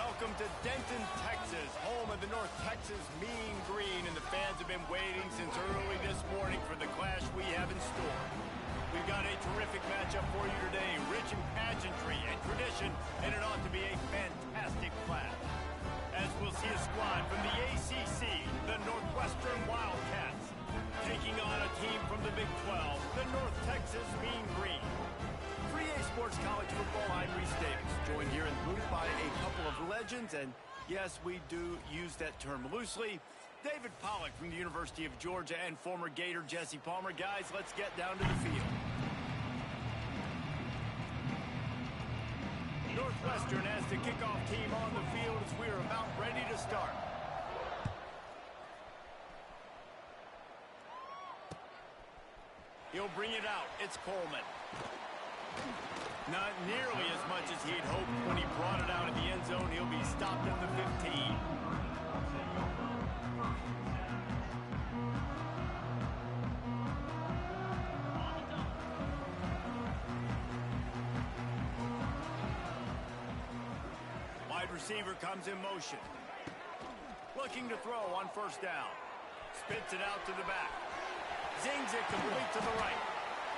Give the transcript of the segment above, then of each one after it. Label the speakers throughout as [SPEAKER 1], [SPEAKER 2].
[SPEAKER 1] welcome to Denton, Texas, home of the North Texas Mean Green, and the fans have been waiting since early this morning for the clash we have in store. We've got a terrific matchup for you today, rich in pageantry and tradition, and it ought to be a fantastic clash. As we'll see a squad from the ACC, the Northwestern Wildcats, taking on a team from the Big 12, the North Texas Mean Green. For EA Sports College Football, I'm Reese Davis, joined here in the booth by a couple of legends, and yes, we do use that term loosely. David Pollock from the University of Georgia and former Gator Jesse Palmer. Guys, let's get down to the field. Northwestern has the kickoff team on the field as we are about ready to start. He'll bring it out. It's Coleman. Not nearly as much as he'd hoped when he brought it out of the end zone. He'll be stopped at the 15. Wide receiver comes in motion. Looking to throw on first down. Spits it out to the back. Zings it complete to the right.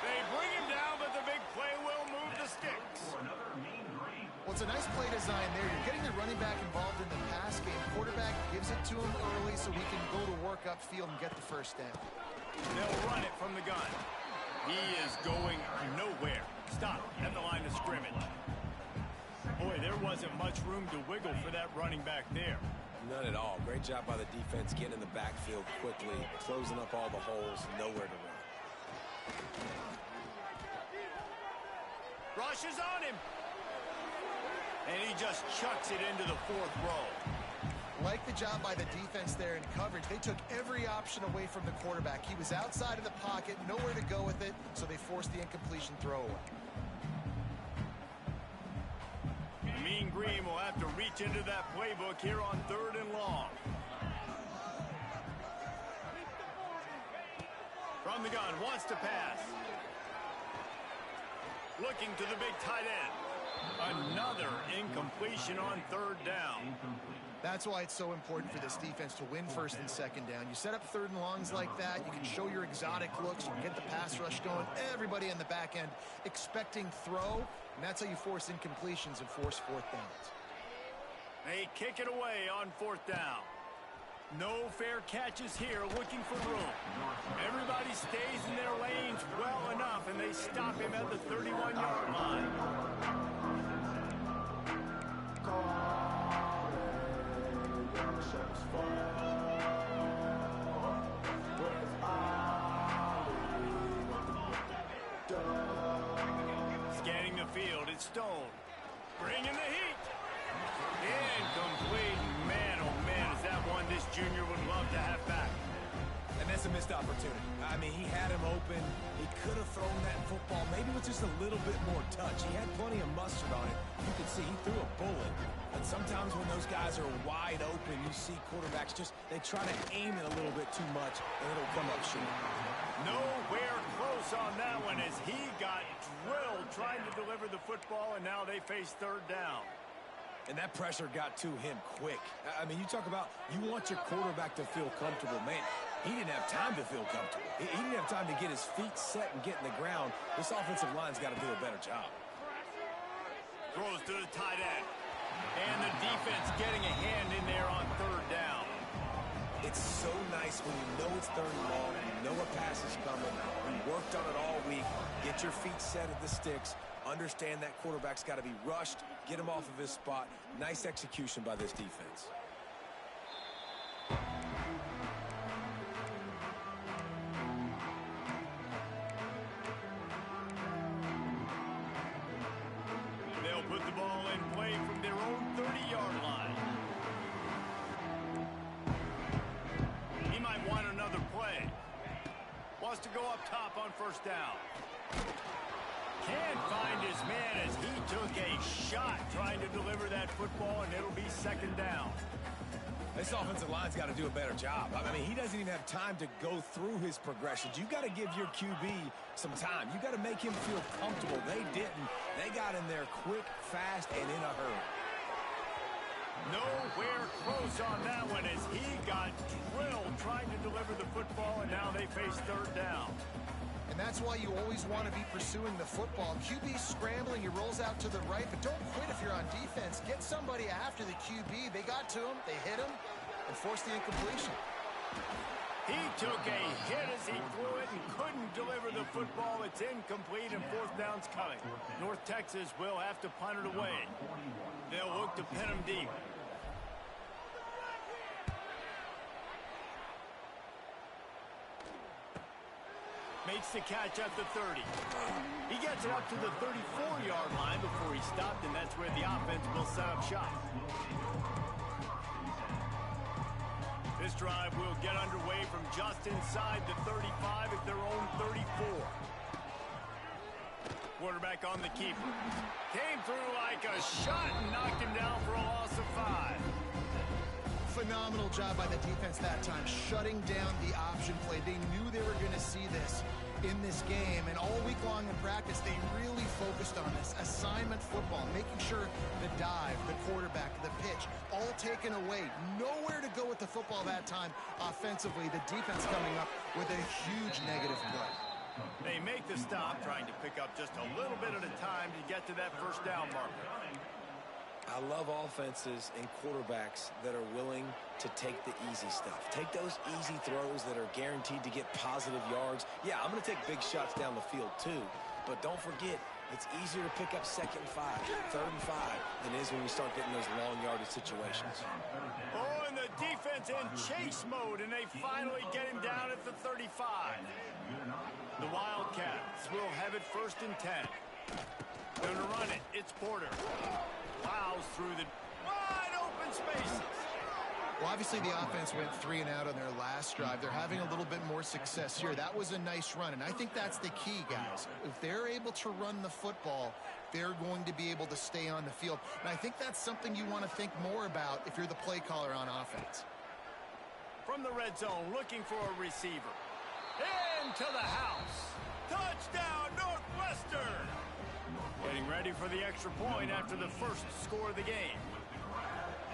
[SPEAKER 1] They bring him down, but the big play will move the sticks.
[SPEAKER 2] Well, it's a nice play design there. You're getting the running back involved in the pass game. Quarterback gives it to him early so he can go to work upfield and get the first down.
[SPEAKER 1] They'll run it from the gun. He is going nowhere. Stop at the line of scrimmage. Boy, there wasn't much room to wiggle for that running back there.
[SPEAKER 3] None at all. Great job by the defense getting in the backfield quickly, closing up all the holes, nowhere to run.
[SPEAKER 1] Rushes on him. And he just chucks it into the fourth row.
[SPEAKER 2] Like the job by the defense there in coverage. They took every option away from the quarterback. He was outside of the pocket, nowhere to go with it, so they forced the incompletion throwaway.
[SPEAKER 1] Mean Green will have to reach into that playbook here on 3rd and long. From the gun, wants to pass. Looking to the big tight end. Another incompletion on 3rd down.
[SPEAKER 2] That's why it's so important for this defense to win 1st and 2nd down. You set up 3rd and longs like that, you can show your exotic looks, you can get the pass rush going, everybody in the back end expecting throw, and that's how you force incompletions and force 4th downs.
[SPEAKER 1] They kick it away on 4th down. No fair catches here, looking for room. Everybody stays in their lanes well enough, and they stop him at the 31-yard line. Scanning the field, it's Stone. Bringing the heat. Incomplete. Man, oh man, is that one this junior would love to have back.
[SPEAKER 3] And that's a missed opportunity. I mean, he had him open. He could have thrown that football maybe with just a little bit more touch. He had plenty of mustard on it. You could see he threw a bullet. But sometimes when those guys are wide open, you see quarterbacks they try to aim it a little bit too much, and it'll come up short.
[SPEAKER 1] Nowhere close on that one as he got drilled trying to deliver the football, and now they face 3rd down.
[SPEAKER 3] And that pressure got to him quick. I mean, you talk about you want your quarterback to feel comfortable. Man, he didn't have time to feel comfortable. He didn't have time to get his feet set and get in the ground. This offensive line's got to do a better job.
[SPEAKER 1] Throws to the tight end. And the defense getting a hand in there on 3rd down.
[SPEAKER 3] It's so nice when you know it's 3rd and long, you know a pass is coming, you worked on it all week, get your feet set at the sticks, understand that quarterback's got to be rushed, get him off of his spot. Nice execution by this defense.
[SPEAKER 1] They'll put the ball in play from their own 30-yard line. He might want another play. Wants to go up top on 1st down. Can't find his man as he took a shot trying to deliver that football, and it'll be 2nd down.
[SPEAKER 3] This offensive line's got to do a better job. I mean, he doesn't even have time to go through his progressions. You've got to give your QB some time. You've got to make him feel comfortable. They didn't. They got in there quick, fast, and in a hurry.
[SPEAKER 1] Nowhere close on that one as he got drilled trying to deliver the football, and now they face third down.
[SPEAKER 2] And that's why you always want to be pursuing the football. QB's scrambling, he rolls out to the right, but don't quit if you're on defense. Get somebody after the QB. They got to him, they hit him, and forced the incompletion.
[SPEAKER 1] He took a hit as he threw it and couldn't deliver the football. It's incomplete, and fourth down's coming. North Texas will have to punt it away. They'll look to pin him deep. Makes the catch at the 30. He gets it up to the 34-yard line before he stopped, and that's where the offense will set up shop. This drive will get underway from just inside the 35 at their own 34. Quarterback on the keeper. Came through like a shot and knocked him down for a loss of 5.
[SPEAKER 2] Phenomenal job by the defense that time, shutting down the option play. They knew they were going to see this in this game, and all week long in practice, they really focused on this assignment football, making sure the dive, the quarterback, the pitch, all taken away. Nowhere to go with the football that time offensively. The defense coming up with a huge negative play.
[SPEAKER 1] They make the stop, trying to pick up just a little bit at a time to get to that first down marker.
[SPEAKER 3] I love offenses and quarterbacks that are willing to take the easy stuff. Take those easy throws that are guaranteed to get positive yards. Yeah, I'm going to take big shots down the field too, but don't forget, it's easier to pick up 2nd and 5, 3rd and 5 than it is when we start getting those long yardage situations.
[SPEAKER 1] Oh, and the defense in chase mode, and they finally get him down at the 35. The Wildcats will have it 1st and 10. Going to run it. It's Porter. Plows through the wide open spaces.
[SPEAKER 2] Well, obviously the offense went 3 and out on their last drive. They're having a little bit more success here. That was a nice run, and I think that's the key, guys. If they're able to run the football, they're going to be able to stay on the field. And I think that's something you want to think more about if you're the play caller on offense.
[SPEAKER 1] From the red zone, looking for a receiver. Into the house. Touchdown, Northwestern! Getting ready for the extra point after the first score of the game.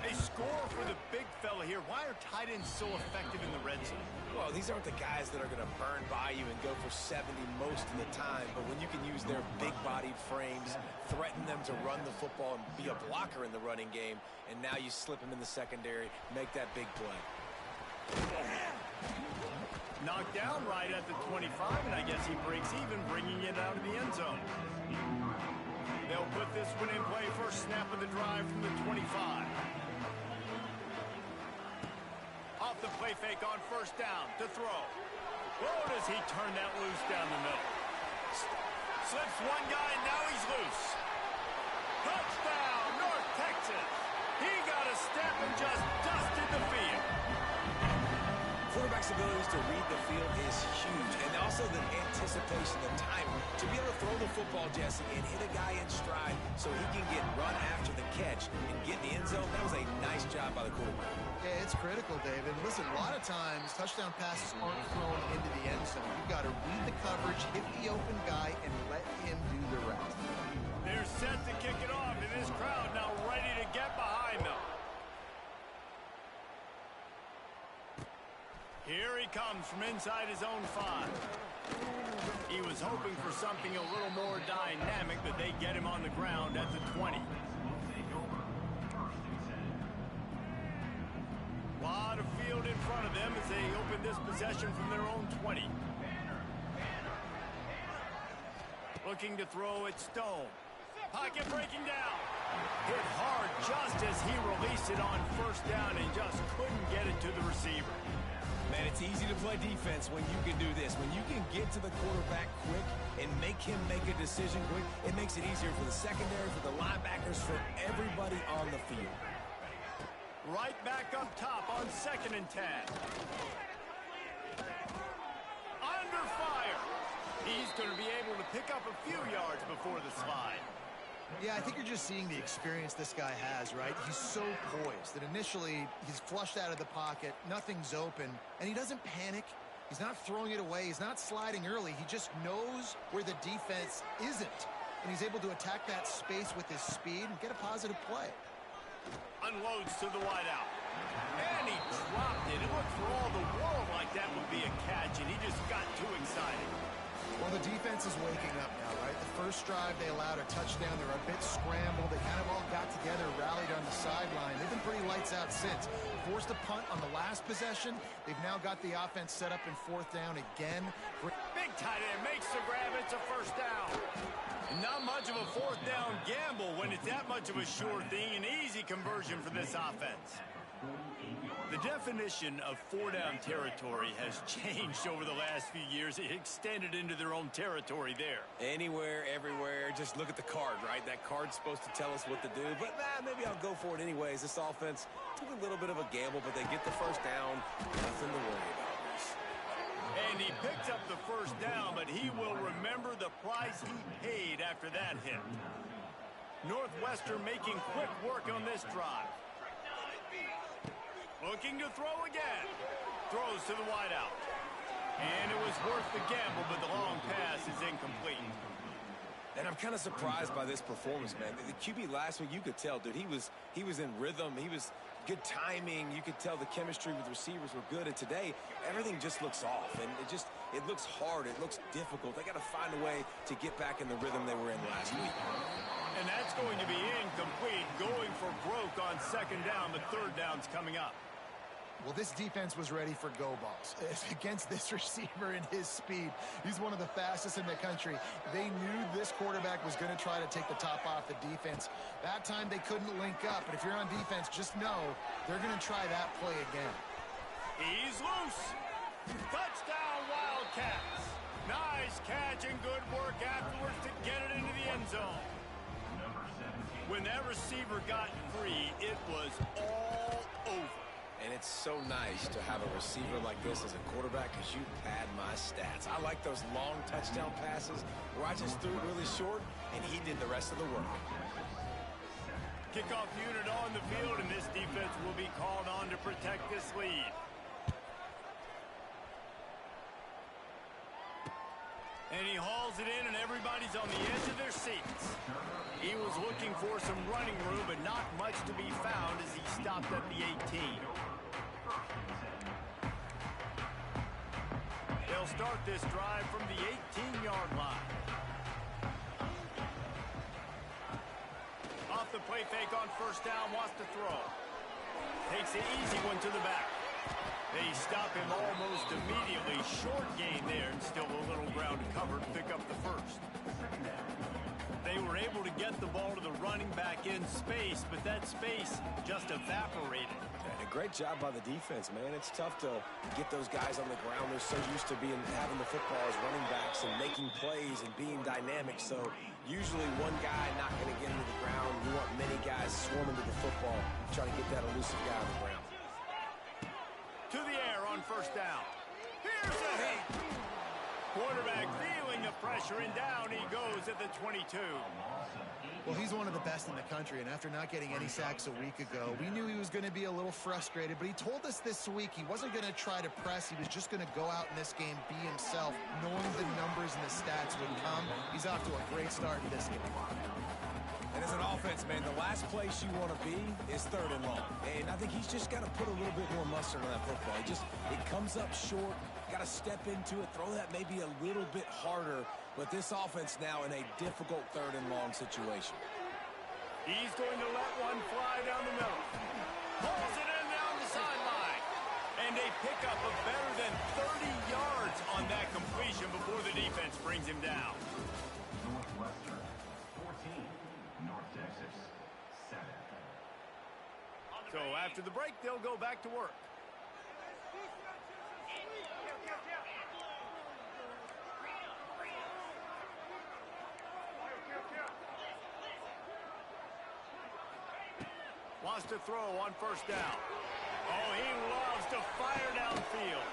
[SPEAKER 1] They score for the big fella here. Why are tight ends so effective in the red zone?
[SPEAKER 3] Well, these aren't the guys that are going to burn by you and go for 70 most of the time, but when you can use their big-bodied frames, threaten them to run the football and be a blocker in the running game, and now you slip them in the secondary, make that big play.
[SPEAKER 1] Knocked down right at the 25, and I guess he breaks even, bringing it out of the end zone. They'll put this one in play. First snap of the drive from the 25. Off the play fake on first down to throw. Whoa, does he turn that loose down the middle. Slips one guy, and now he's loose. Touchdown, North Texas. He got a step and just dusted the field.
[SPEAKER 3] Quarterback's abilities to read the field is huge, and also the anticipation, the timing. To be able to throw the football, Jesse, and hit a guy in stride so he can get run after the catch and get in the end zone, that was a nice job by the quarterback.
[SPEAKER 2] Yeah, it's critical, David. Listen, a lot of times touchdown passes aren't thrown into the end zone. You've got to read the coverage, hit the open guy, and let him do the rest.
[SPEAKER 1] They're set to kick it off, and this crowd now ready to get behind them. Here he comes from inside his own 5. He was hoping for something a little more dynamic, but they get him on the ground at the 20. Lot of field in front of them as they open this possession from their own 20. Looking to throw at Stone. Pocket breaking down. Hit hard just as he released it on first down and just couldn't get it to the receiver.
[SPEAKER 3] Man, it's easy to play defense when you can do this. When you can get to the quarterback quick and make him make a decision quick, it makes it easier for the secondary, for the linebackers, for everybody on the field.
[SPEAKER 1] Right back up top on 2nd and 10. Under fire. He's going to be able to pick up a few yards before the slide.
[SPEAKER 2] Yeah, I think you're just seeing the experience this guy has, right? He's so poised that initially he's flushed out of the pocket, nothing's open, and he doesn't panic. He's not throwing it away. He's not sliding early. He just knows where the defense isn't, and he's able to attack that space with his speed and get a positive play.
[SPEAKER 1] Unloads to the wideout. And he dropped it. It looked for all the world like that would be a catch, and he just got too excited.
[SPEAKER 2] Well, the defense is waking up now, right? The first drive, they allowed a touchdown. They were a bit scrambled. They kind of all got together, rallied on the sideline. They've been pretty lights out since. Forced a punt on the last possession. They've now got the offense set up in fourth down again.
[SPEAKER 1] Big tight end makes the grab. It's a first down. Not much of a fourth down gamble when it's that much of a sure thing. An easy conversion for this offense. The definition of four-down territory has changed over the last few years. It extended into their own territory there.
[SPEAKER 3] Anywhere, everywhere. Just look at the card, right? That card's supposed to tell us what to do. But maybe I'll go for it anyways. This offense took a little bit of a gamble, but they get the first down. Nothing to worry about.
[SPEAKER 1] And he picks up the first down, but he will remember the price he paid after that hit. Northwestern making quick work on this drive. Looking to throw again. Throws to the wideout. And it was worth the gamble, but the long pass is incomplete.
[SPEAKER 3] And I'm kind of surprised by this performance, man. The QB last week, you could tell, dude, he was in rhythm. He was good timing. You could tell the chemistry with receivers were good. And today, everything just looks off. And it looks hard. It looks difficult. They got to find a way to get back in the rhythm they were in last week.
[SPEAKER 1] And that's going to be incomplete. Going for broke on second down. The third down's coming up.
[SPEAKER 2] Well, this defense was ready for go balls. Against this receiver and his speed, he's one of the fastest in the country. They knew this quarterback was going to try to take the top off the defense. That time they couldn't link up, but if you're on defense, just know they're going to try that play again.
[SPEAKER 1] He's loose. Touchdown, Wildcats. Nice catch and good work afterwards to get it into the end zone. When that receiver got free, it was all over.
[SPEAKER 3] And it's so nice to have a receiver like this as a quarterback because you pad my stats. I like those long touchdown passes where I just threw it really short and he did the rest of the work.
[SPEAKER 1] Kickoff unit on the field, and this defense will be called on to protect this lead. And he hauls it in, and everybody's on the edge of their seats. He was looking for some running room, but not much to be found as he stopped at the 18. They'll start this drive from the 18-yard line. Off the play fake on first down, wants to throw. Takes the easy one to the back. They stop him almost immediately. Short gain there, and still a little ground to cover to pick up the first. They were able to get the ball to the running back in space, but that space just evaporated.
[SPEAKER 3] And a great job by the defense, man. It's tough to get those guys on the ground. They're so used to having the football as running backs and making plays and being dynamic. So usually one guy not going to get into the ground. You want many guys swarming to the football, trying to get that elusive guy on the ground.
[SPEAKER 1] To the air on first down. Here's a hit. Quarterback feeling the pressure, and down he goes at the 22.
[SPEAKER 2] Well, he's one of the best in the country, and after not getting any sacks a week ago, we knew he was going to be a little frustrated, but he told us this week he wasn't going to try to press. He was just going to go out in this game, be himself, knowing the numbers and the stats would come. He's off to a great start in this game.
[SPEAKER 3] And as an offense, man, the last place you want to be is third and long. And I think he's just got to put a little bit more mustard on that football. It comes up short, got to step into it, throw that maybe a little bit harder. But this offense now in a difficult third and long situation.
[SPEAKER 1] He's going to let one fly down the middle. Pulls it in down the sideline. And a pickup of better than 30 yards on that completion before the defense brings him down.
[SPEAKER 4] Northwestern 14, North Texas 7.
[SPEAKER 1] So after the break, they'll go back to work. Wants to throw on first down. Oh, he loves to fire downfield.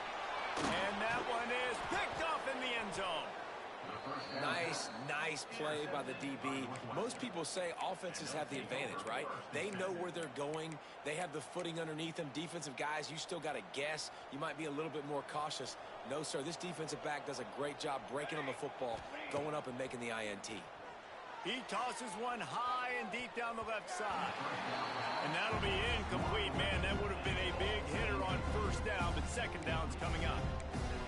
[SPEAKER 1] And that one is picked up in the end zone.
[SPEAKER 3] Nice play by the DB. Most people say offenses have the advantage, right? They know where they're going. They have the footing underneath them. Defensive guys, you still got to guess. You might be a little bit more cautious. No, sir, this defensive back does a great job breaking on the football, going up and making the INT.
[SPEAKER 1] He tosses one high and deep down the left side. And that'll be incomplete. Man, that would have been a big hitter on first down, but second down's coming up.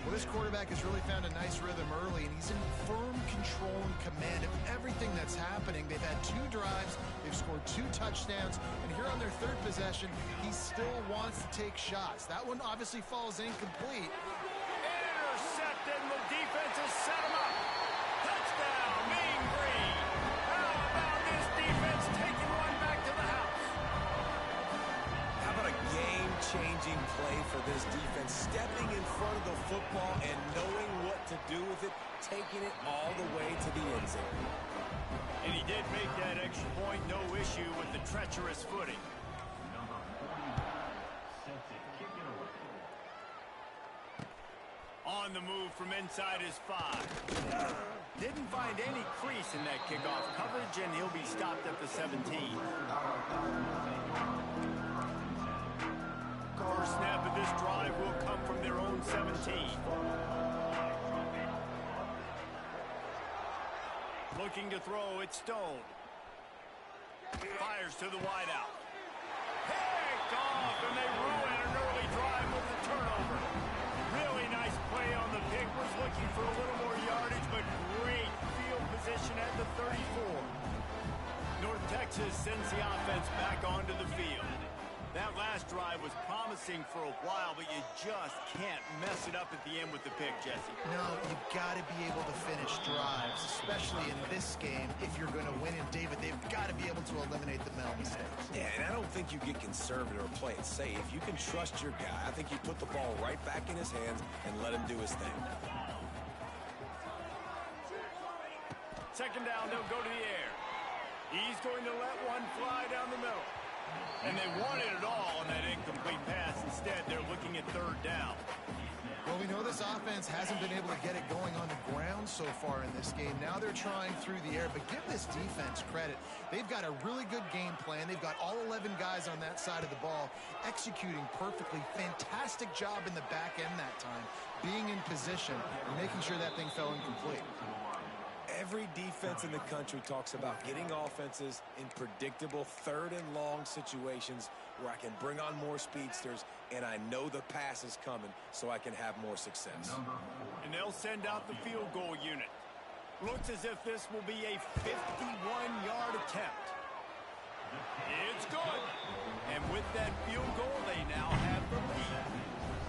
[SPEAKER 2] Well, this quarterback has really found a nice rhythm early, and he's in firm control and command of everything that's happening. They've had 2 drives, they've scored 2 touchdowns, and here on their 3rd possession, he still wants to take shots. That one obviously falls incomplete.
[SPEAKER 1] Intercepted, and the defense has set him up. Touchdown, Mean Green. How about this defense taking one back to the house?
[SPEAKER 3] How about a game-changing play for this defense, stepping in front of the football and knowing what to do with it, taking it all the way to the end zone.
[SPEAKER 1] And he did make that extra point, no issue with the treacherous footing.
[SPEAKER 4] Number 41, set to kick it away.
[SPEAKER 1] On the move from inside his 5. Didn't find any crease in that kickoff coverage, and he'll be stopped at the 17. First snap of this drive will come from their own 17. Looking to throw, it's Stone. Fires to the wideout. Picked off, and they ruin an early drive with the turnover. Really nice play on the pick. Was looking for a little more yardage, but great field position at the 34. North Texas sends the offense back onto the field. That last drive was promising for a while, but you just can't mess it up at the end with the pick, Jesse.
[SPEAKER 2] No, you've got to be able to finish drives, especially in this game. If you're going to win in David, they've got to be able to eliminate the mental mistakes.
[SPEAKER 3] Yeah, and I don't think you get conservative or play it safe. You can trust your guy. I think you put the ball right back in his hands and let him do his thing.
[SPEAKER 1] Second down, they'll go to the air. He's going to let one fly down the middle. And they wanted it all on that incomplete pass. Instead, they're looking at 3rd down.
[SPEAKER 2] Well, we know this offense hasn't been able to get it going on the ground so far in this game. Now they're trying through the air, but give this defense credit. They've got a really good game plan. They've got all 11 guys on that side of the ball executing perfectly. Fantastic job in the back end that time, being in position and making sure that thing fell incomplete.
[SPEAKER 3] Every defense in the country talks about getting offenses in predictable 3rd and long situations where I can bring on more speedsters and I know the pass is coming so I can have more success.
[SPEAKER 1] And they'll send out the field goal unit. Looks as if this will be a 51-yard attempt. It's good. And with that field goal, they now have the lead.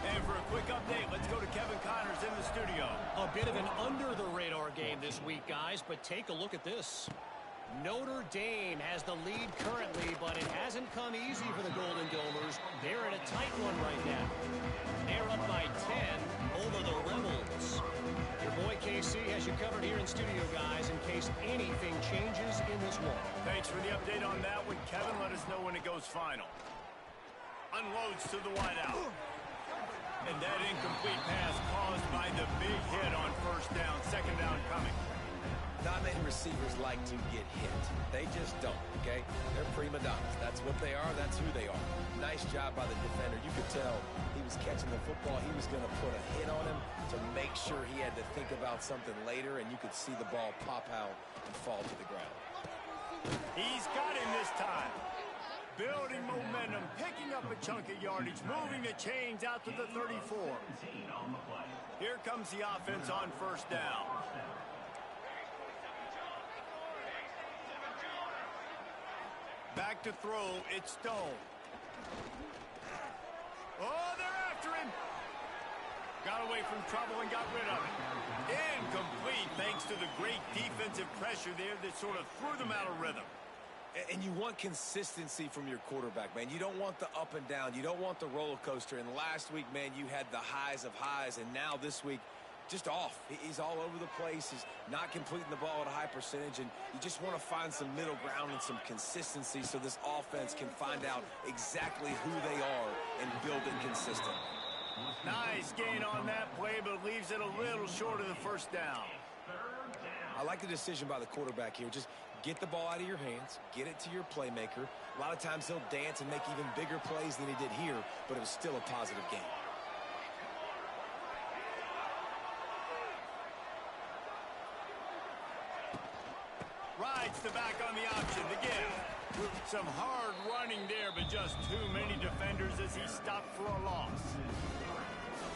[SPEAKER 1] And for a quick update, let's go to Kevin Connors in the studio.
[SPEAKER 5] A bit of an under-the-radar game this week, guys, but take a look at this. Notre Dame has the lead currently, but it hasn't come easy for the Golden Domers. They're in a tight one right now. They're up by 10 over the Rebels. Your boy KC has you covered here in studio, guys, in case anything changes in this one.
[SPEAKER 1] Thanks for the update on that one, Kevin. Let us know when it goes final. Unloads to the wideout. And that incomplete pass caused by the big hit on first down. Second down coming.
[SPEAKER 3] Not many receivers like to get hit. They just don't, okay? They're prima donnas. That's what they are. That's who they are. Nice job by the defender. You could tell he was catching the football. He was going to put a hit on him to make sure he had to think about something later, and you could see the ball pop out and fall to the ground.
[SPEAKER 1] He's got him this time. Building momentum, picking up a chunk of yardage, moving the chains out to the 34. Here comes the offense on first down. Back to throw, it's Stone. Oh, they're after him. Got away from trouble and got rid of it. Incomplete thanks to the great defensive pressure there that sort of threw them out of rhythm.
[SPEAKER 3] And you want consistency from your quarterback, man. You don't want the up and down. You don't want the roller coaster. And last week, man, you had the highs of highs. And now this week, just off. He's all over the place. He's not completing the ball at a high percentage. And you just want to find some middle ground and some consistency so this offense can find out exactly who they are and build it consistent.
[SPEAKER 1] Nice gain on that play, but leaves it a little short of the first down.
[SPEAKER 3] I like the decision by the quarterback here. Just get the ball out of your hands, get it to your playmaker. A lot of times he'll dance and make even bigger plays than he did here, but it was still a positive game.
[SPEAKER 1] Rides the back on the option. The give. Some hard running there, but just too many defenders as he stopped for a loss.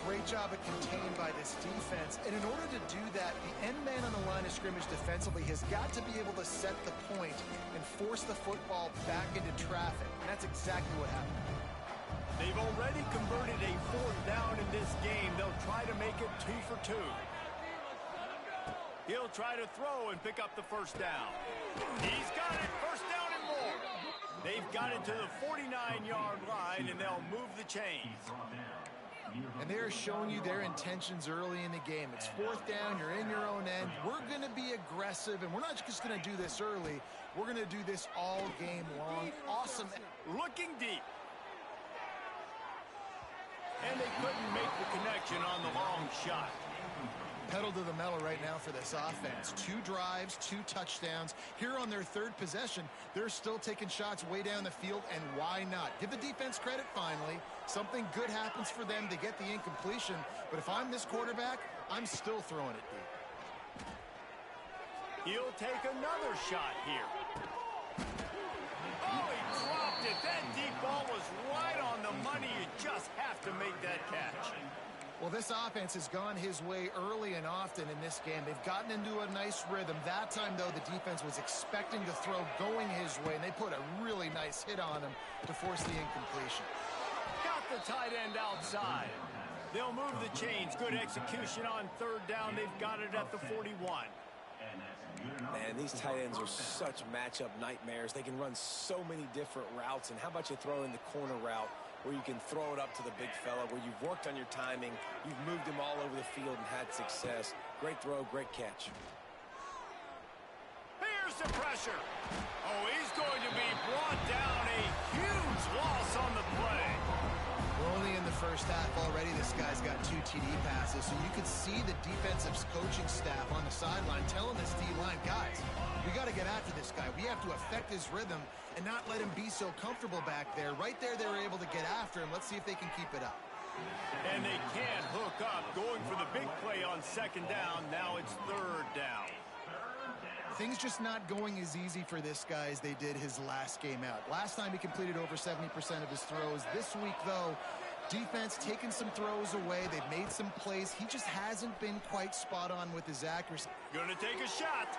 [SPEAKER 2] Great job of contained by this defense. And in order to do that, the end man on the line of scrimmage defensively has got to be able to set the point and force the football back into traffic. And that's exactly what happened.
[SPEAKER 1] They've already converted a 4th down in this game. They'll try to make it 2 for 2. He'll try to throw and pick up the first down. He's got it. First down and more. They've got it to the 49-yard line, and they'll move the chains.
[SPEAKER 2] And they're showing you their intentions early in the game. It's 4th down. You're in your own end. We're going to be aggressive, and we're not just going to do this early. We're going to do this all game long. Awesome.
[SPEAKER 1] Looking deep. And they couldn't make the connection on the long shot.
[SPEAKER 2] Pedal to the metal right now for this offense. 2 drives, 2 touchdowns. Here on their 3rd possession, they're still taking shots way down the field, and why not? Give the defense credit finally. Something good happens for them to get the incompletion, but if I'm this quarterback, I'm still throwing it deep.
[SPEAKER 1] He'll take another shot here. Oh, he dropped it. That deep ball was right on the money. You just have to make that catch.
[SPEAKER 2] Well, this offense has gone his way early and often in this game. They've gotten into a nice rhythm. That time, though, the defense was expecting to throw going his way, and they put a really nice hit on him to force the incompletion.
[SPEAKER 1] Got the tight end outside. They'll move the chains. Good execution on 3rd down. They've got it at the 41.
[SPEAKER 3] Man, these tight ends are such matchup nightmares. They can run so many different routes. And how about you throw in the corner route where you can throw it up to the big fella, where you've worked on your timing, you've moved him all over the field and had success. Great throw, great catch.
[SPEAKER 1] Here's the pressure. Oh, he's going to be brought down. A huge loss on the play.
[SPEAKER 2] We're only in the first half already. This guy's got 2 TD passes, so you could see the defensive coaching staff on the sideline telling this D-line, guys, we got to get after this guy. We have to affect his rhythm and not let him be so comfortable back there. Right there, they were able to get after him. Let's see if they can keep it up.
[SPEAKER 1] And they can't hook up. Going for the big play on 2nd down. Now it's 3rd down.
[SPEAKER 2] Things just not going as easy for this guy as they did his last game out. Last time he completed over 70% of his throws. This week, though, defense taking some throws away. They've made some plays. He just hasn't been quite spot on with his accuracy.
[SPEAKER 1] Gonna take a shot.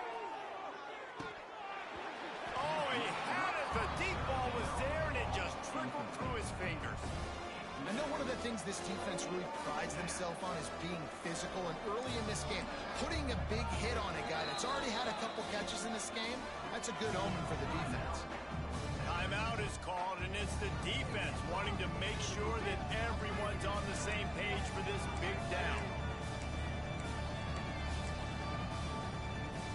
[SPEAKER 1] Oh, he had it. The deep ball was there, and it just trickled through his fingers.
[SPEAKER 2] I know one of the things this defense really prides themselves on is being physical, and early in this game, putting a big hit on a guy that's already had a couple catches in this game, that's a good omen for the defense.
[SPEAKER 1] Timeout is called, and it's the defense wanting to make sure that everyone's on the same page for this big down.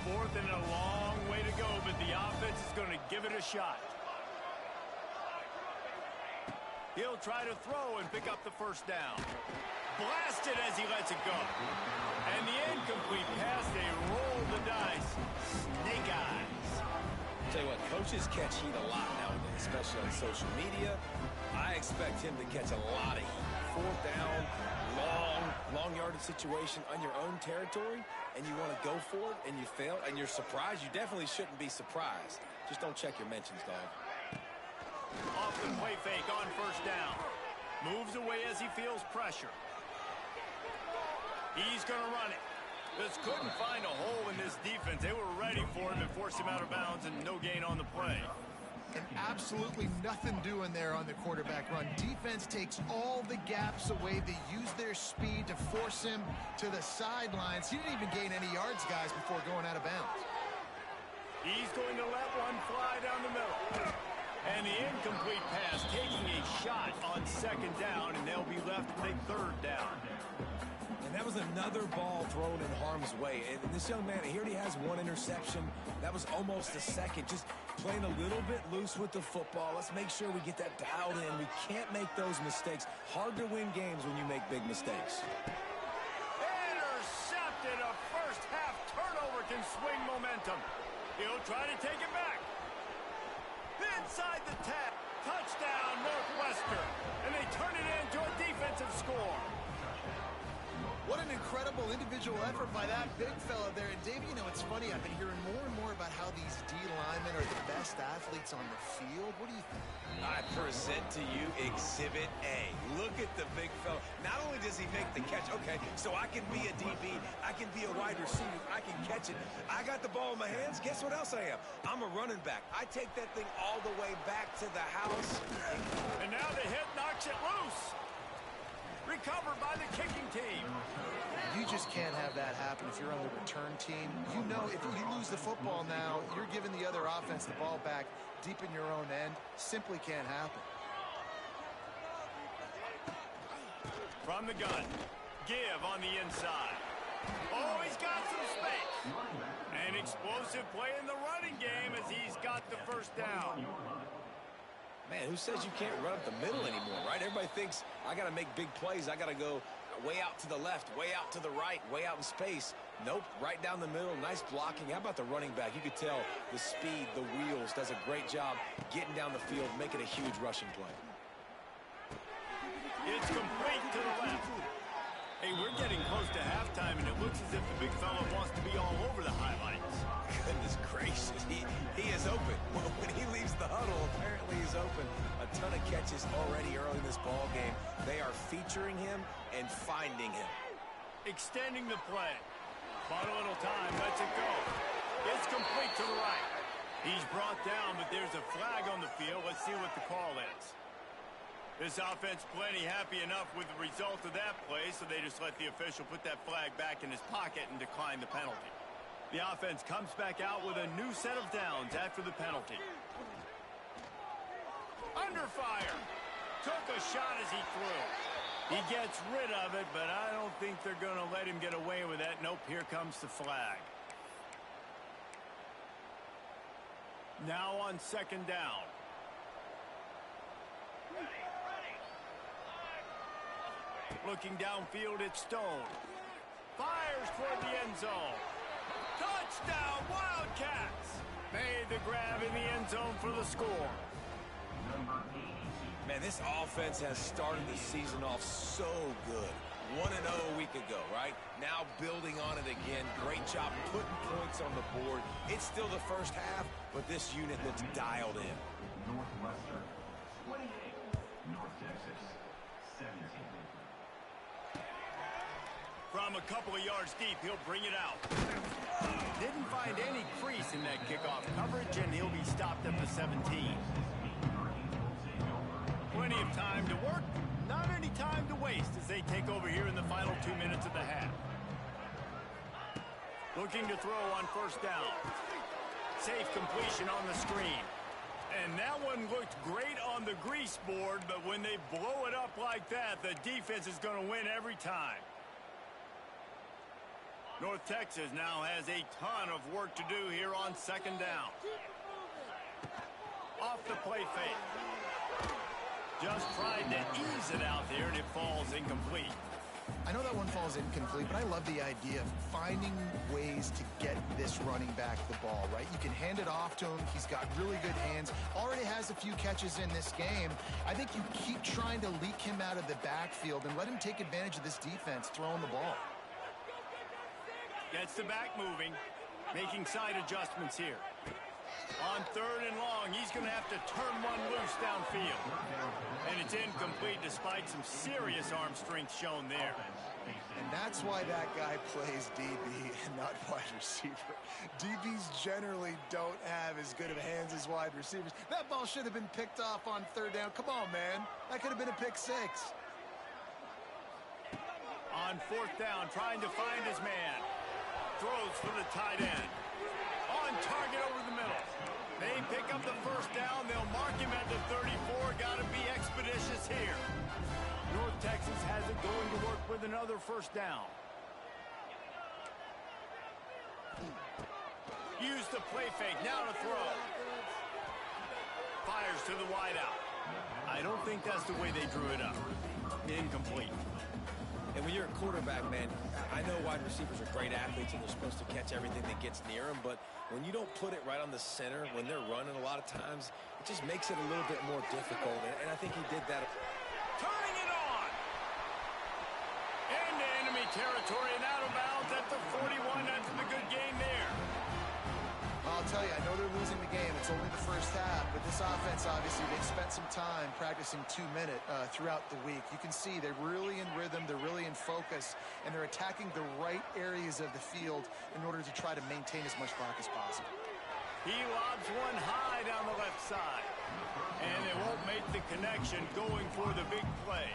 [SPEAKER 1] 4th and a long way to go, but the offense is going to give it a shot. He'll try to throw and pick up the first down. Blasted as he lets it go. And the incomplete pass, they roll the dice. Snake eyes.
[SPEAKER 3] Tell you what, coaches catch heat a lot nowadays, especially on social media. I expect him to catch a lot of heat. 4th down, long yardage situation on your own territory, and you want to go for it, and you fail, and you're surprised. You definitely shouldn't be surprised. Just don't check your mentions, dog.
[SPEAKER 1] Off the play fake on 1st down. Moves away as he feels pressure. He's going to run it. Just couldn't find a hole in this defense. They were ready for him and forced him out of bounds, and no gain on the play.
[SPEAKER 2] And absolutely nothing doing there on the quarterback run. Defense takes all the gaps away. They use their speed to force him to the sidelines. He didn't even gain any yards, guys, before going out of bounds.
[SPEAKER 1] He's going to let one fly down the middle. And the incomplete pass taking a shot on 2nd down, and they'll be left with a 3rd down.
[SPEAKER 3] And that was another ball thrown in harm's way. And this young man, he already has 1 interception. That was almost a second. Just playing a little bit loose with the football. Let's make sure we get that dialed in. We can't make those mistakes. Hard to win games when you make big mistakes.
[SPEAKER 1] Intercepted. A first-half turnover can swing momentum. He'll try to take it back. Inside the tag. Touchdown, Northwestern. And they turn it into a defensive score.
[SPEAKER 2] What an incredible individual effort by that big fella there. And Dave, you know, it's funny. I've been hearing more and more about how these D linemen are the best athletes on the field. What do you think?
[SPEAKER 3] I present to you Exhibit A. Look at the big fella. Not only does he make the catch, okay, so I can be a DB, I can be a wide receiver, I can catch it. I got the ball in my hands. Guess what else I am? I'm a running back. I take that thing all the way back to the house.
[SPEAKER 1] And now the hit knocks it loose. Recovered by the kicking team.
[SPEAKER 2] You just can't have that happen if you're on the return team. You know, if you lose the football now, you're giving the other offense the ball back deep in your own end. Simply can't happen.
[SPEAKER 1] From the gun. Give on the inside. Oh, he's got some space. An explosive play in the running game as he's got the first down.
[SPEAKER 3] Man, who says you can't run up the middle anymore, right? Everybody thinks I got to make big plays. I got to go way out to the left, way out to the right, way out in space. Nope, right down the middle. Nice blocking. How about the running back? You could tell the speed, the wheels, does a great job getting down the field, making a huge rushing play.
[SPEAKER 1] It's complete to the left. Hey, we're getting close to halftime, and it looks as if the big fella wants to be all over the highlights.
[SPEAKER 3] Goodness gracious, he is open. When he leaves the huddle, apparently he's open. A ton of catches already early in this ball game. They are featuring him and finding him.
[SPEAKER 1] Extending the play. Bought a little time, lets it go. It's complete to the right. He's brought down, but there's a flag on the field. Let's see what the call is. This offense plenty happy enough with the result of that play, so they just let the official put that flag back in his pocket and decline the penalty. The offense comes back out with a new set of downs after the penalty. Under fire. Took a shot as he threw. He gets rid of it, but I don't think they're going to let him get away with that. Nope, here comes the flag. Now on second down. Looking downfield, it's Stone. Fires toward the end zone. Touchdown, Wildcats! Made the grab in the end zone for the score.
[SPEAKER 3] Man, this offense has started the season off so good. 1-0 a week ago, right? Now building on it again. Great job putting points on the board. It's still the first half, but this unit looks dialed in.
[SPEAKER 4] Northwestern 28, North Texas 17.
[SPEAKER 1] From a couple of yards deep, he'll bring it out. Didn't find any crease in that kickoff coverage, and he'll be stopped at the 17. Plenty of time to work, not any time to waste as they take over here in the final 2 minutes of the half. Looking to throw on first down. Safe completion on the screen. And that one looked great on the grease board, but when they blow it up like that, the defense is going to win every time. North Texas now has a ton of work to do here on second down. Off the play fake. Just tried to ease it out there, and it falls incomplete.
[SPEAKER 2] I know that one falls incomplete, but I love the idea of finding ways to get this running back the ball, right? You can hand it off to him. He's got really good hands. Already has a few catches in this game. I think you keep trying to leak him out of the backfield and let him take advantage of this defense throwing the ball.
[SPEAKER 1] Gets the back moving, making side adjustments here. On third and long, he's going to have to turn one loose downfield. And it's incomplete despite some serious arm strength shown there.
[SPEAKER 2] And that's why that guy plays DB and not wide receiver. DBs generally don't have as good of hands as wide receivers. That ball should have been picked off on third down. Come on, man. That could have been a pick six.
[SPEAKER 1] On fourth down, trying to find his man. Throws for the tight end. On target over the middle. They pick up the first down. They'll mark him at the 34. Got to be expeditious here. North Texas has it going to work with another first down. Use the play fake. Now to throw. Fires to the wideout. I don't think that's the way they drew it up. Incomplete.
[SPEAKER 3] And when you're a quarterback, man, I know wide receivers are great athletes and they're supposed to catch everything that gets near them, but when you don't put it right on the center, when they're running a lot of times, it just makes it a little bit more difficult, and I think he did that.
[SPEAKER 1] Turning it on! Into enemy territory and out of bounds at the 41 after the good game there.
[SPEAKER 2] I'll tell you, I know they're losing the game. It's only the first half, but this offense, obviously, they've spent some time practicing 2-minute throughout the week. You can see they're really in rhythm, they're really in focus, and they're attacking the right areas of the field in order to try to maintain as much clock as possible.
[SPEAKER 1] He lobs one high down the left side, and they won't make the connection going for the big play.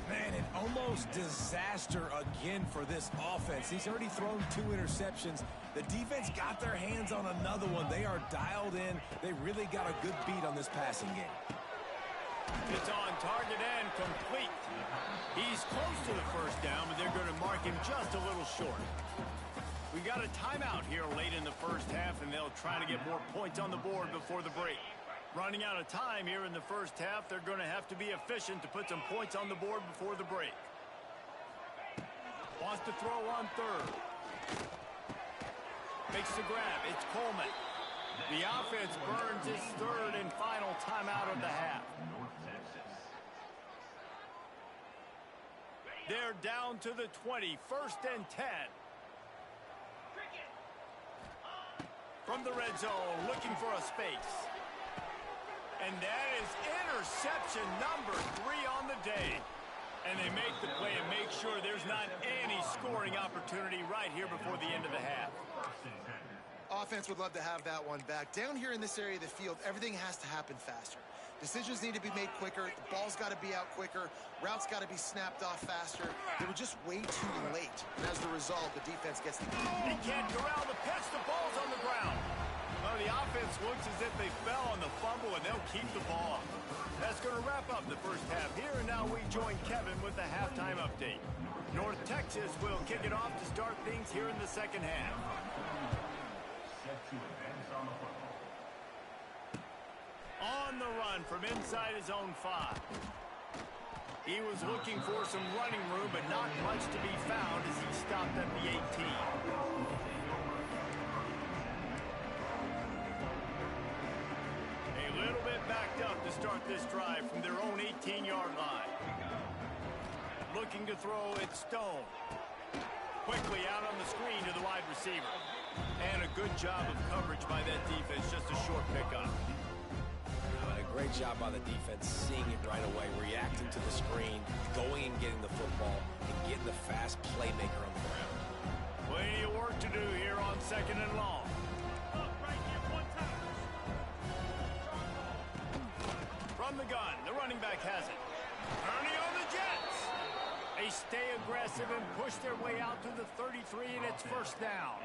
[SPEAKER 3] Man, an almost disaster again for this offense. He's already thrown 2 interceptions. The defense got their hands on another one. They are dialed in. They really got a good beat on this passing game.
[SPEAKER 1] It's on target and complete. He's close to the first down, but they're going to mark him just a little short. We got a timeout here late in the first half, and they'll try to get more points on the board before the break. Running out of time here in the first half, they're going to have to be efficient to put some points on the board before the break. Wants to throw on third. Makes the grab. It's Coleman. The offense burns its third and final timeout of the half. They're down to the 20, 1st and 10. From the red zone, looking for a space. And that is interception number 3 on the day. And they make the play and make sure there's not any scoring opportunity right here before the end of the half.
[SPEAKER 2] Offense would love to have that one back. Down here in this area of the field, everything has to happen faster. Decisions need to be made quicker. The ball's got to be out quicker. Routes got to be snapped off faster. They were just way too late. And as the result, the defense gets the game.
[SPEAKER 1] He can't corral the pitch. The ball's on the ground. Well, the offense looks as if they fell on the fumble, and they'll keep the ball. That's going to wrap up the first half here, and now we join Kevin with the halftime update. North Texas will kick it off to start things here in the second half.
[SPEAKER 4] Set to advance on the football.
[SPEAKER 1] On the run from inside his own 5. He was looking for some running room, but not much to be found as he stopped at the 18. A little bit backed up to start this drive from their own 18-yard line. Looking to throw, it's Stone. Quickly out on the screen to the wide receiver. And a good job of coverage by that defense, just a short pickup.
[SPEAKER 3] A great job by the defense, seeing it right away, reacting to the screen, going and getting the football, and getting the fast playmaker on the ground.
[SPEAKER 1] Plenty of work to do here on 2nd and long. From the gun, the running back has it. Turning on the Jets. They stay aggressive and push their way out to the 33, and it's first down.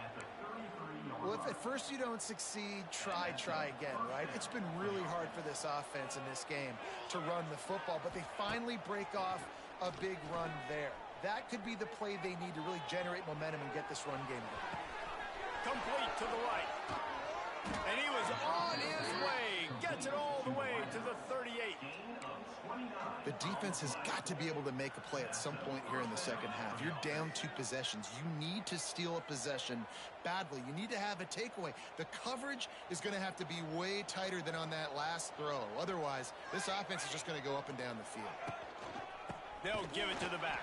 [SPEAKER 2] Well, if at first you don't succeed, try again, right? It's been really hard for this offense in this game to run the football, but they finally break off a big run there. That could be the play they need to really generate momentum and get this run game going.
[SPEAKER 1] Complete to the right. And he was on his way. Gets it all the way to the 38.
[SPEAKER 2] The defense has got to be able to make a play at some point here in the second half. You're down 2 possessions. You need to steal a possession badly. You need to have a takeaway. The coverage is going to have to be way tighter than on that last throw. Otherwise, this offense is just going to go up and down the field.
[SPEAKER 1] They'll give it to the back.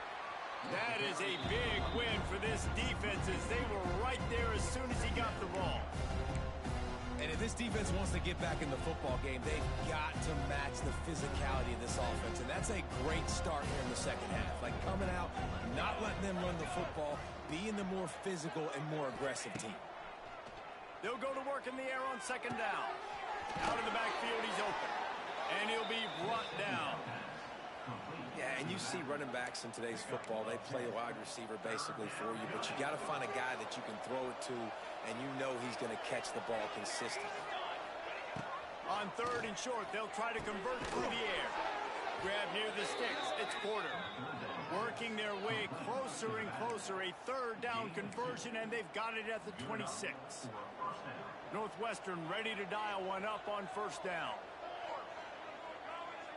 [SPEAKER 1] That is a big win for this defense as they were right there as soon as he got the ball.
[SPEAKER 3] And if this defense wants to get back in the football game, they've got to match the physicality of this offense. And that's a great start here in the second half. Like coming out, not letting them run the football, being the more physical and more aggressive team.
[SPEAKER 1] They'll go to work in the air on 2nd down. Out of the backfield, he's open. And he'll be brought down.
[SPEAKER 3] Yeah, and you see running backs in today's football, they play wide receiver basically for you, but you got to find a guy that you can throw it to, and you know he's going to catch the ball consistently.
[SPEAKER 1] On 3rd and short, they'll try to convert through the air. Grab near the sticks. It's Porter. Working their way closer and closer. A 3rd down conversion, and they've got it at the 26. Northwestern ready to dial one up on 1st down.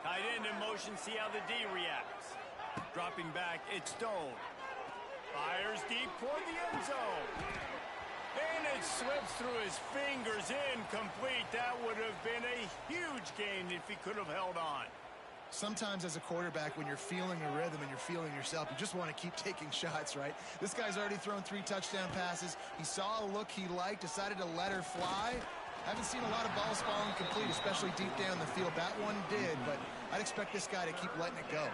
[SPEAKER 1] Tight end in motion, see how the D reacts. Dropping back, it's Stone. Fires deep toward the end zone. And it slips through his fingers, incomplete. That would have been a huge gain if he could have held on.
[SPEAKER 2] Sometimes as a quarterback, when you're feeling a rhythm and you're feeling yourself, you just want to keep taking shots, right? This guy's already thrown 3 touchdown passes. He saw a look he liked, decided to let her fly. Haven't seen a lot of balls falling complete, especially deep down the field. That one did, but I'd expect this guy to keep letting it go.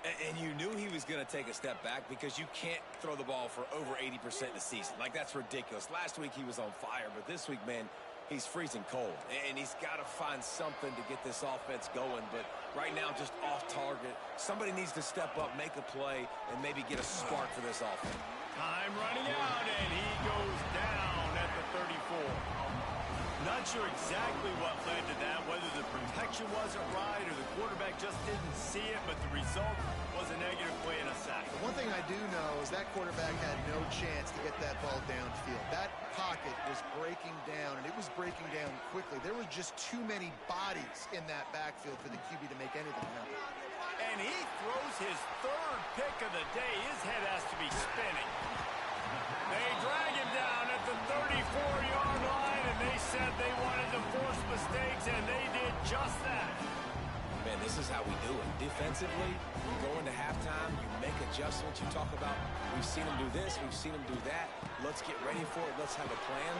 [SPEAKER 3] And you knew he was going to take a step back because you can't throw the ball for over 80% in a season. Like, that's ridiculous. Last week he was on fire, but this week, man, he's freezing cold. And he's got to find something to get this offense going. But right now, just off target. Somebody needs to step up, make a play, and maybe get a spark for this offense.
[SPEAKER 1] Time running out, and he goes down at the 34. Not sure exactly what led to that, whether the protection wasn't right or the quarterback just didn't see it, but the result was a negative play and a sack.
[SPEAKER 2] The one thing I do know is that quarterback had no chance to get that ball downfield. That pocket was breaking down, and it was breaking down quickly. There were just too many bodies in that backfield for the QB to make anything happen.
[SPEAKER 1] And he throws his 3rd pick of the day. His head has to be spinning. They drag him down at the 34-yard line, and they said they wanted to force mistakes, and they did just that.
[SPEAKER 3] Man, this is how we do it. Defensively, you go into halftime, you make adjustments, you talk about, we've seen him do this, we've seen him do that. Let's get ready for it. Let's have a plan.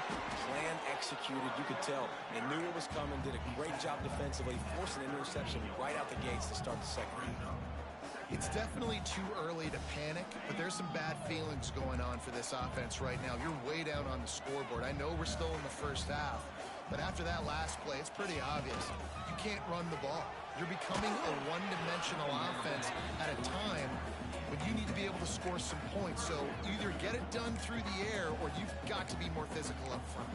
[SPEAKER 3] Plan executed. You could tell they knew what was coming, did a great job defensively, forced an interception right out the gates to start the second half.
[SPEAKER 2] It's definitely too early to panic, but there's some bad feelings going on for this offense right now. You're way down on the scoreboard. I know we're still in the first half, but after that last play, it's pretty obvious. You can't run the ball. You're becoming a one-dimensional offense at a time when you need to be able to score some points. So either get it done through the air or you've got to be more physical up front.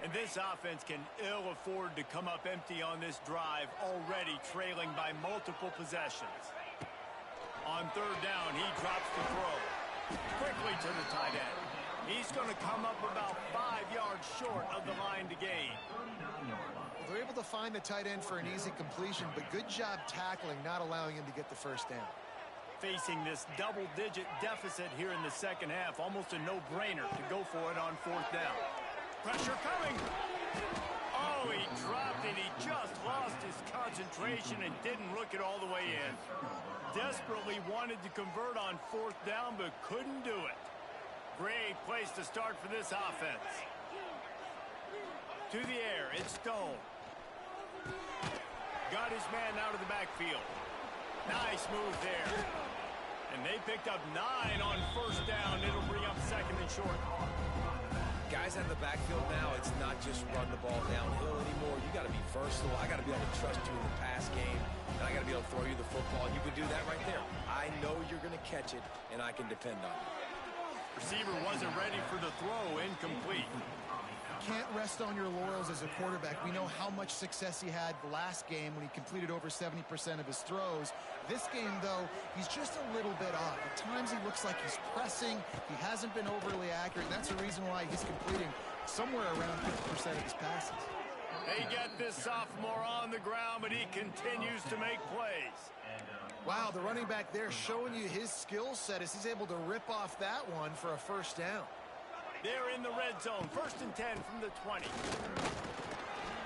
[SPEAKER 1] And this offense can ill afford to come up empty on this drive, already trailing by multiple possessions. On 3rd down, he drops the throw. Quickly to the tight end. He's going to come up about 5 yards short of the line to gain.
[SPEAKER 2] Well, they're able to find the tight end for an easy completion, but good job tackling, not allowing him to get the first down.
[SPEAKER 1] Facing this double-digit deficit here in the second half, almost a no-brainer to go for it on 4th down. Pressure coming. Oh, he dropped it. He just lost his concentration and didn't look it all the way in. Desperately wanted to convert on 4th down, but couldn't do it. Great place to start for this offense. To the air, it's Stone. Got his man out of the backfield. Nice move there. And they picked up 9 on 1st down. It'll bring up 2nd and short.
[SPEAKER 3] Guys out of the backfield now, it's not just run the ball downhill anymore. You got to be versatile. I got to be able to trust you in the pass game, and I got to be able to throw you the football. And you can do that right there. I know you're going to catch it, and I can depend on you.
[SPEAKER 1] Receiver wasn't ready for the throw, incomplete.
[SPEAKER 2] Can't rest on your laurels as a quarterback. We know how much success he had the last game when he completed over 70% of his throws. This game, though, he's just a little bit off. At times he looks like he's pressing. He hasn't been overly accurate. That's the reason why he's completing somewhere around 50% of his passes.
[SPEAKER 1] They get this sophomore on the ground, but he continues to make plays.
[SPEAKER 2] Wow, the running back there showing you his skill set as he's able to rip off that one for a first down.
[SPEAKER 1] They're in the red zone, 1st and 10 from the 20.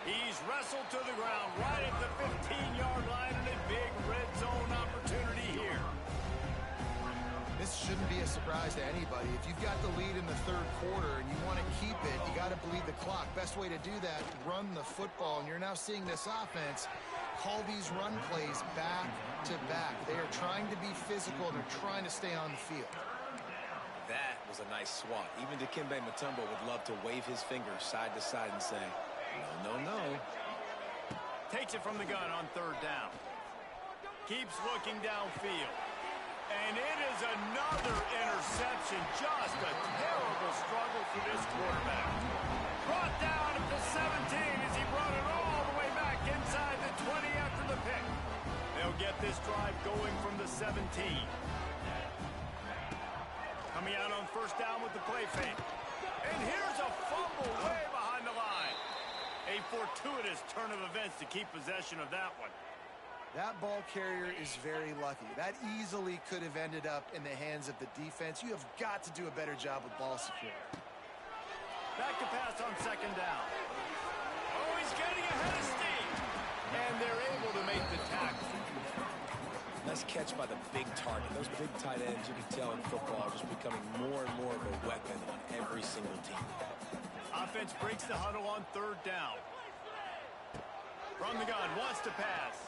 [SPEAKER 1] He's wrestled to the ground right at the 15-yard line, and a big red zone opportunity here.
[SPEAKER 2] This shouldn't be a surprise to anybody. If you've got the lead in the 3rd quarter and you want to keep it, you got to bleed the clock. Best way to do that, run the football. And you're now seeing this offense call these run plays back to back. They are trying to be physical. They're trying to stay on the field.
[SPEAKER 3] That was a nice swat. Even Dikembe Mutombo would love to wave his fingers side to side and say, no, no, no.
[SPEAKER 1] Takes it from the gun on 3rd down. Keeps looking downfield. And it is another interception. Just a terrible struggle for this quarterback. Brought down at the 17 as he brought it all the way back inside the 20 after the pick. They'll get this drive going from the 17. Coming out on 1st down with the play fake. And here's a fumble way behind the line. A fortuitous turn of events to keep possession of that one.
[SPEAKER 2] That ball carrier is very lucky. That easily could have ended up in the hands of the defense. You have got to do a better job with ball security.
[SPEAKER 1] Back to pass on 2nd down. Oh, he's getting it ahead of steam. And they're able to make the tackle.
[SPEAKER 3] Nice catch by the big target. Those big tight ends, you can tell in football, are just becoming more and more of a weapon on every single team.
[SPEAKER 1] Offense breaks the huddle on third down. From the gun, wants to pass.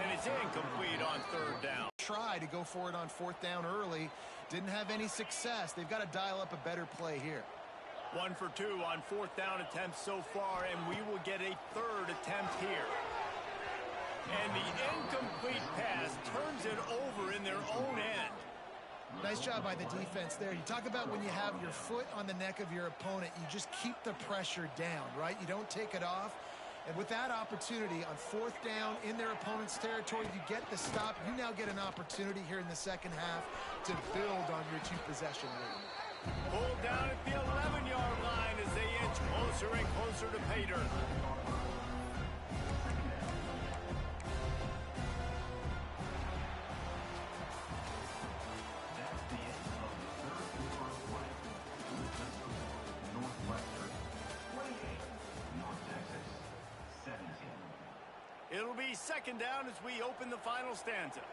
[SPEAKER 1] And it's incomplete on third down.
[SPEAKER 2] Try to go for it on fourth down early. Didn't have any success. They've got to dial up a better play here.
[SPEAKER 1] 1 for 2 on fourth down attempts so far, and we will get a third attempt here. And the incomplete pass turns it over in their own end.
[SPEAKER 2] Nice job by the defense there. You talk about when you have your foot on the neck of your opponent, you just keep the pressure down, right? You don't take it off. And with that opportunity on fourth down in their opponent's territory, you get the stop. You now get an opportunity here in the second half to build on your two-possession lead.
[SPEAKER 1] Pulled down at the 11-yard line as they inch closer and closer to pay dirt.
[SPEAKER 4] That's the end of the third quarter of play. Northwestern 28, North Texas 17.
[SPEAKER 1] It'll be second down as we open the final stanza.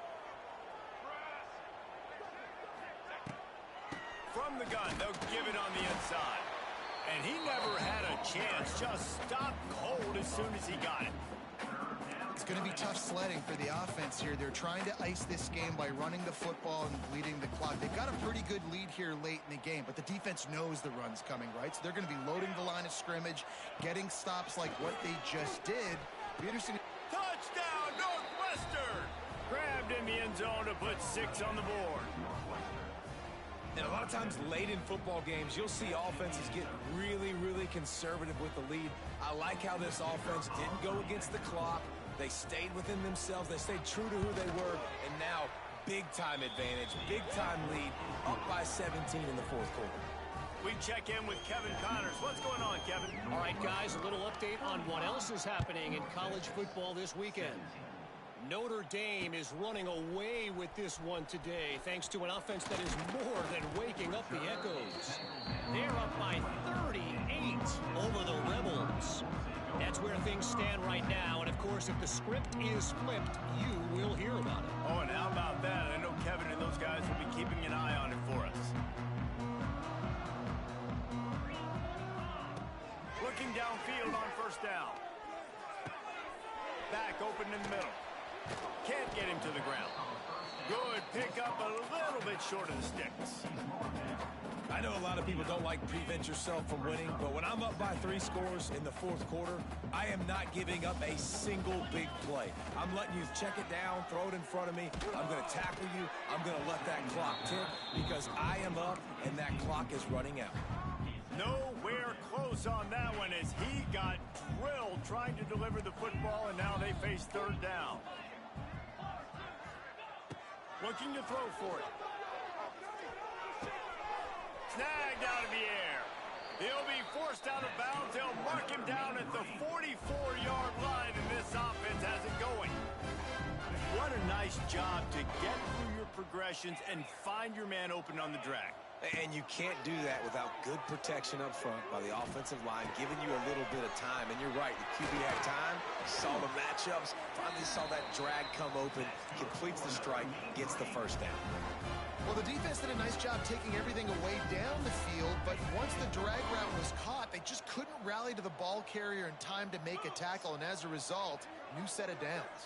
[SPEAKER 1] From the gun, they'll give it on the inside. And he never had a chance, just stopped cold as soon as he got it.
[SPEAKER 2] It's going to be tough sledding for the offense here. They're trying to ice this game by running the football and bleeding the clock. They've got a pretty good lead here late in the game, but the defense knows the run's coming, right? So they're going to be loading the line of scrimmage, getting stops like what they just did. Be interesting.
[SPEAKER 1] Touchdown, Northwestern! Grabbed in the end zone to put 6 on the board.
[SPEAKER 3] And a lot of times late in football games, you'll see offenses get really, really conservative with the lead. I like how this offense didn't go against the clock. They stayed within themselves. They stayed true to who they were. And now, big-time advantage, big-time lead, up by 17 in the fourth quarter.
[SPEAKER 1] We check in with Kevin Connors. What's going on, Kevin?
[SPEAKER 5] All right, guys, a little update on what else is happening in college football this weekend. Notre Dame is running away with this one today, thanks to an offense that is more than waking up the echoes. They're up by 38 over the Rebels. That's where things stand right now, and of course, if the script is flipped, you will hear about it.
[SPEAKER 1] Oh, and how about that? I know Kevin and those guys will be keeping an eye on it for us. Looking downfield on first down. Back open in the middle. Can't get him to the ground. Good pickup, a little bit short of the sticks.
[SPEAKER 3] I know a lot of people don't like to prevent yourself from winning, but when I'm up by 3 scores in the fourth quarter, I am not giving up a single big play. I'm letting you check it down, throw it in front of me. I'm going to tackle you. I'm going to let that clock tick because I am up and that clock is running out.
[SPEAKER 1] Nowhere close on that one as he got drilled trying to deliver the football, and now they face third down. Looking to throw for it. Snagged out of the air. He'll be forced out of bounds. They'll mark him down at the 44-yard line, and this offense has it going. What a nice job to get through your progressions and find your man open on the drag.
[SPEAKER 3] And you can't do that without good protection up front by the offensive line, giving you a little bit of time. And you're right, the QB had time, saw the matchups, finally saw that drag come open, completes the strike, gets the first down.
[SPEAKER 2] Well, the defense did a nice job taking everything away down the field, but once the drag route was caught, they just couldn't rally to the ball carrier in time to make a tackle, and as a result, new set of downs.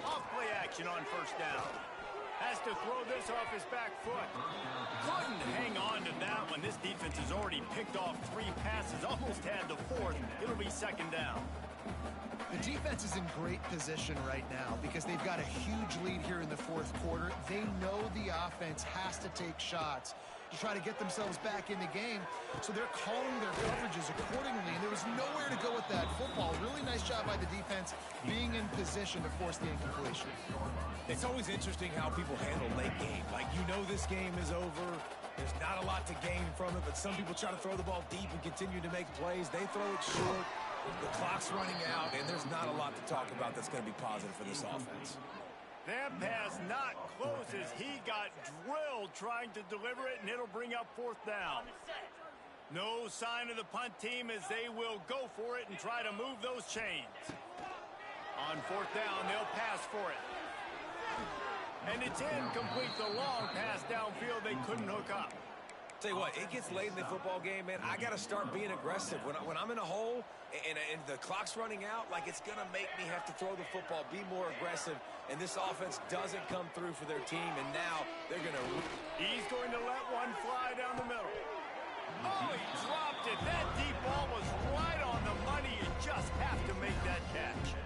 [SPEAKER 1] Off play action on first down. Has to throw this off his back foot. Couldn't hang on to that one. This defense has already picked off 3 passes, almost had the 4th. It'll be second down.
[SPEAKER 2] The defense is in great position right now because they've got a huge lead here in the fourth quarter. They know the offense has to take shots to try to get themselves back in the game, so they're calling their coverages accordingly, and there was nowhere to go with that football. Really nice job by the defense being in position to force the incompletion.
[SPEAKER 3] It's always interesting how people handle late game. Like, you know this game is over. There's not a lot to gain from it, but some people try to throw the ball deep and continue to make plays. They throw it short. The clock's running out, and there's not a lot to talk about that's going to be positive for this offense.
[SPEAKER 1] That pass not close as he got drilled trying to deliver it, and it'll bring up fourth down. No sign of the punt team as they will go for it and try to move those chains. On fourth down, they'll pass for it. And it's incomplete. The long pass downfield, they couldn't hook up.
[SPEAKER 3] Tell you what, it gets late in the football game, man. I got to start being aggressive. When I'm in a hole and the clock's running out, like, it's going to make me have to throw the football, be more aggressive. And this offense doesn't come through for their team, and now they're going to...
[SPEAKER 1] He's going to let one fly down the middle. Oh, he dropped it. That deep ball was right on the money. You just have to make that catch.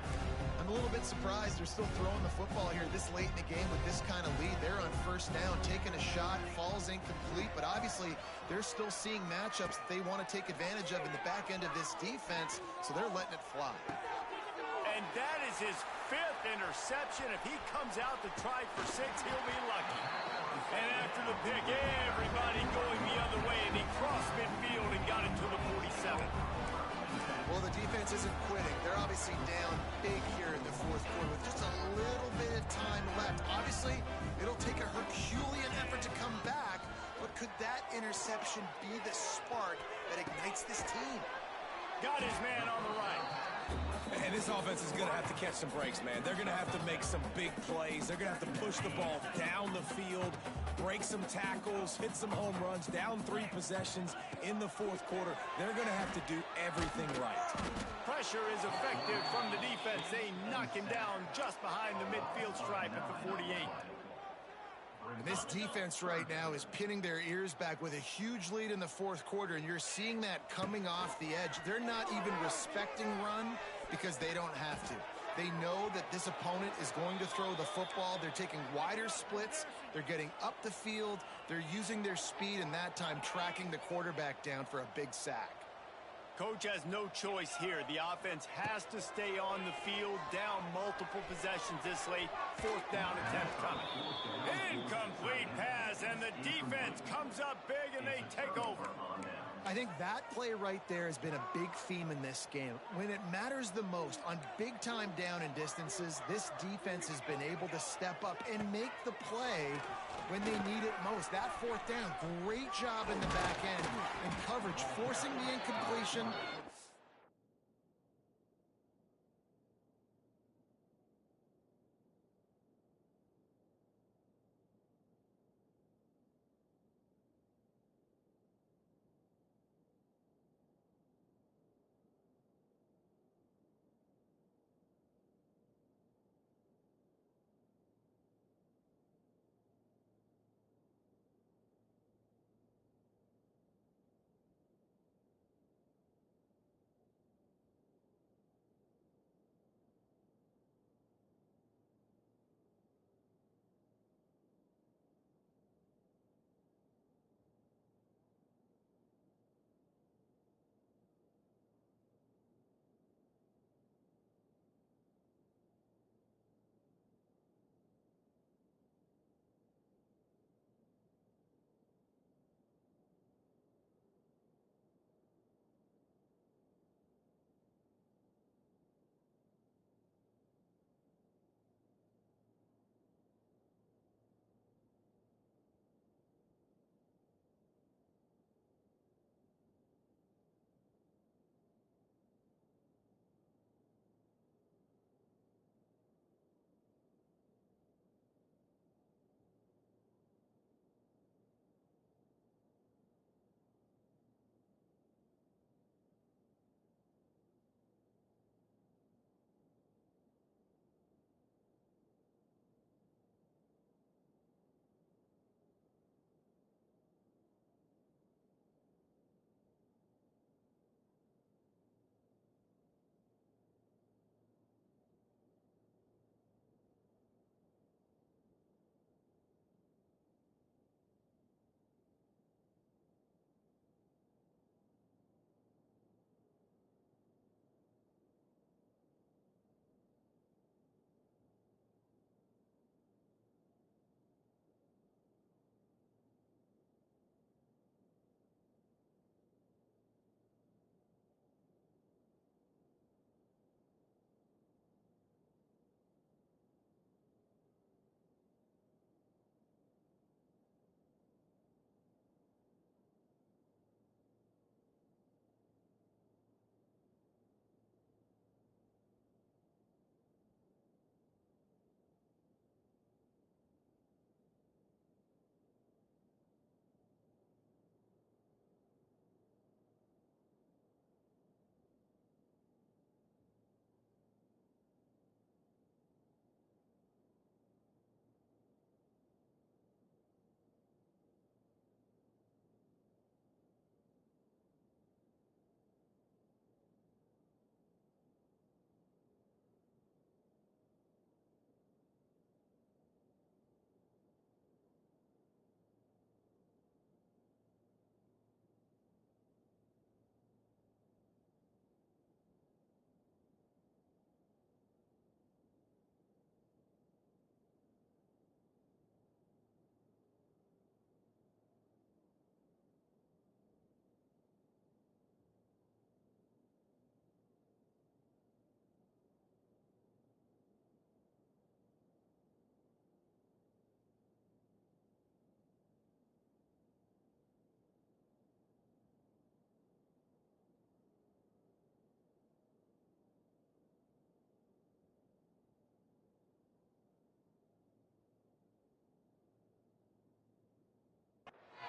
[SPEAKER 2] I'm a little bit surprised they're still throwing the football here this late in the game with this kind of lead. They're on first down, taking a shot, falls incomplete, but obviously they're still seeing matchups that they want to take advantage of in the back end of this defense, so they're letting it fly.
[SPEAKER 1] And that is his 5th interception. If he comes out to try for 6, he'll be lucky. And after the pick, everybody going the other way, and he crossed midfield and got it to the 47.
[SPEAKER 2] Well, the defense isn't quitting. They're obviously down big here in the fourth quarter with just a little bit of time left. Obviously, it'll take a Herculean effort to come back, but could that interception be the spark that ignites this team?
[SPEAKER 1] Got his man on the right.
[SPEAKER 3] And this offense is going to have to catch some breaks, man. They're going to have to make some big plays. They're going to have to push the ball down the field, break some tackles, hit some home runs, down 3 possessions in the fourth quarter. They're going to have to do everything right.
[SPEAKER 1] Pressure is effective from the defense. They knock him down just behind the midfield stripe at the 48.
[SPEAKER 2] And this defense right now is pinning their ears back with a huge lead in the fourth quarter, and you're seeing that coming off the edge. They're not even respecting run because they don't have to. They know that this opponent is going to throw the football. They're taking wider splits. They're getting up the field. They're using their speed, and that time tracking the quarterback down for a big sack.
[SPEAKER 1] Coach has no choice here. The offense has to stay on the field, down multiple possessions this late. Fourth down attempt coming. Incomplete pass, and the defense comes up big, and they take over.
[SPEAKER 2] I think that play right there has been a big theme in this game. When it matters the most, on big-time down and distances, this defense has been able to step up and make the play when they need it most. That fourth down, great job in the back end and coverage, forcing the incompletion.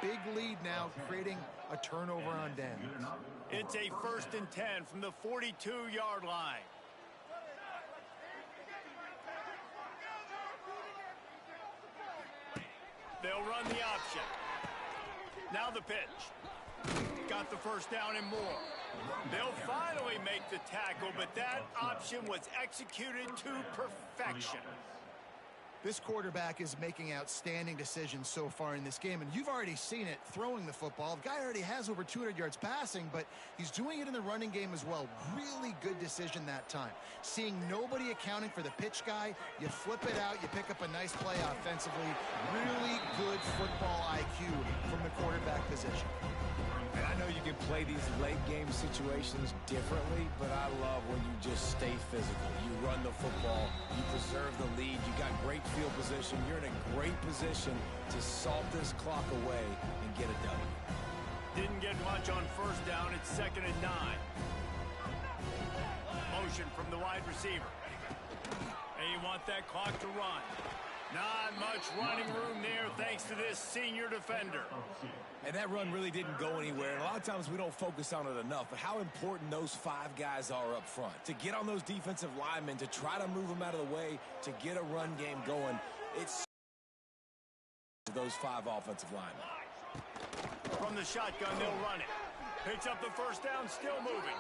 [SPEAKER 2] big lead now, creating a turnover on downs.
[SPEAKER 1] It's a 1st and 10 from the 42-yard line. They'll run the option. Now the pitch. Got the first down and more. They'll finally make the tackle, but that option was executed to perfection.
[SPEAKER 2] This quarterback is making outstanding decisions so far in this game, and you've already seen it throwing the football. The guy already has over 200 yards passing, but he's doing it in the running game as well. Really good decision that time. Seeing nobody accounting for the pitch guy, you flip it out, you pick up a nice play offensively. Really good football IQ from the quarterback position.
[SPEAKER 3] And I know you can play these late-game situations differently, but I love when you just stay physical. You run the football, you preserve the lead, you got great field position, you're in a great position to salt this clock away and get a W.
[SPEAKER 1] Didn't get much on first down. It's 2nd and 9. Motion from the wide receiver. And you want that clock to run. Not much running room there thanks to this senior defender.
[SPEAKER 3] And that run really didn't go anywhere. And a lot of times we don't focus on it enough. But how important those 5 guys are up front. To get on those defensive linemen, to try to move them out of the way, to get a run game going. It's those 5 offensive linemen.
[SPEAKER 1] From the shotgun, they'll run it. Picks up the first down, still moving.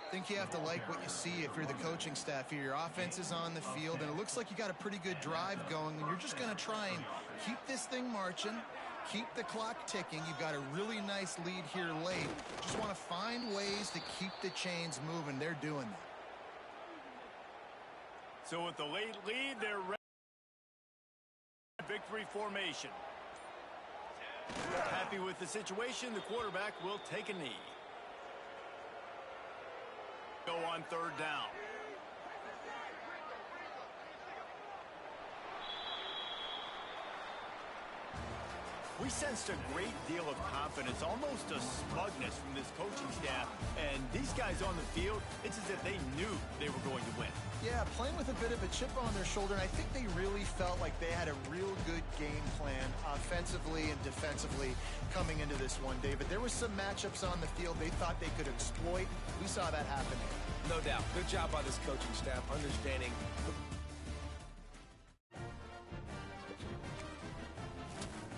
[SPEAKER 2] I think you have to like what you see if you're the coaching staff here. Your offense is on the field, and it looks like you got a pretty good drive going, and you're just going to try and keep this thing marching, keep the clock ticking. You've got a really nice lead here late. Just want to find ways to keep the chains moving. They're doing that.
[SPEAKER 1] So with the late lead, they're ready. Victory formation. Happy with the situation, the quarterback will take a knee. Go on 3rd down. We sensed a great deal of confidence, almost a smugness from this coaching staff. And these guys on the field, it's as if they knew they were going to win.
[SPEAKER 2] Yeah, playing with a bit of a chip on their shoulder, and I think they really felt like they had a real good game plan offensively and defensively coming into this one, David. There were some matchups on the field they thought they could exploit. We saw that happen.
[SPEAKER 3] No doubt. Good job by this coaching staff understanding the